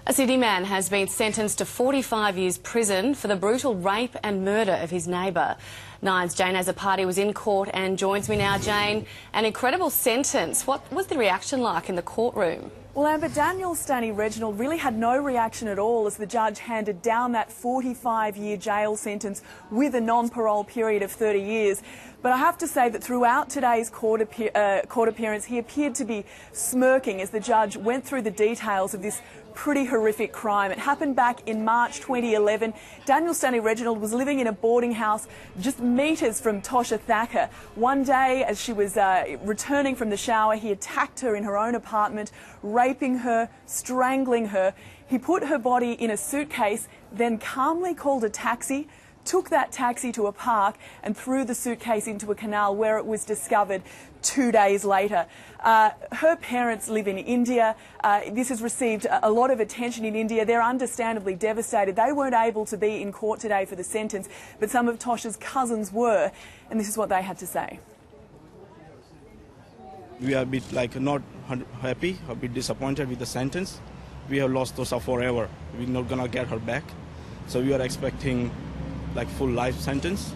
A Sydney man has been sentenced to 45 years prison for the brutal rape and murder of his neighbour. Nine's Jane Azzopardi was in court and joins me now. Jane, an incredible sentence. What was the reaction like in the courtroom? Well, Amber, Daniel Stanley Reginald really had no reaction at all as the judge handed down that 45-year jail sentence with a non-parole period of 30 years. But I have to say that throughout today's court appearance, he appeared to be smirking as the judge went through the details of this pretty horrific crime. It happened back in March 2011. Daniel Stanley Reginald was living in a boarding house just metres from Tosha Thacker. One day, as she was returning from the shower, he attacked her in her own apartment, raping her, strangling her. He put her body in a suitcase, then calmly called a taxi, took that taxi to a park and threw the suitcase into a canal where it was discovered 2 days later. Her parents live in India. This has received a lot of attention in India. They're understandably devastated. They weren't able to be in court today for the sentence, but some of Tosha's cousins were, and this is what they had to say. We are a bit not happy, a bit disappointed with the sentence. We have lost Tosha forever. We're not gonna get her back, so we are expecting full life sentence.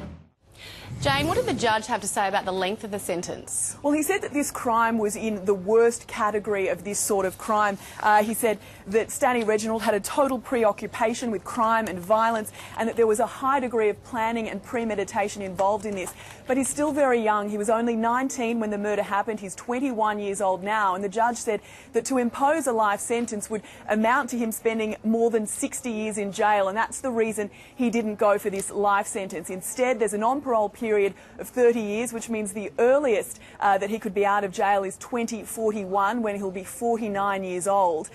Jane, what did the judge have to say about the length of the sentence? Well, he said that this crime was in the worst category of this sort of crime. He said that Stanley Reginald had a total preoccupation with crime and violence and that there was a high degree of planning and premeditation involved in this. But he's still very young. He was only 19 when the murder happened. He's 21 years old now, and the judge said that to impose a life sentence would amount to him spending more than 60 years in jail, and that's the reason he didn't go for this life sentence. Instead, there's a non-parole period of 30 years, which means the earliest that he could be out of jail is 2041, when he'll be 49 years old.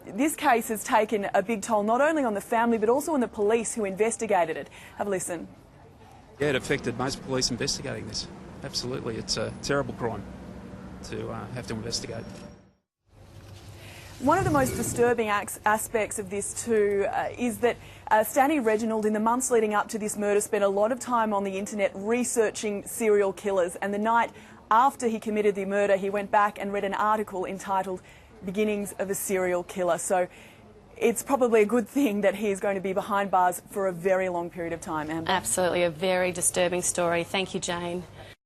This case has taken a big toll not only on the family but also on the police who investigated it. Have a listen. Yeah, it affected most police investigating this. Absolutely, it's a terrible crime to have to investigate. One of the most disturbing aspects of this too is that Stanley Reginald, in the months leading up to this murder, spent a lot of time on the internet researching serial killers, and the night after he committed the murder he went back and read an article entitled "Beginnings of a Serial Killer." So it's probably a good thing that he is going to be behind bars for a very long period of time, Amber. Absolutely, a very disturbing story. Thank you, Jane.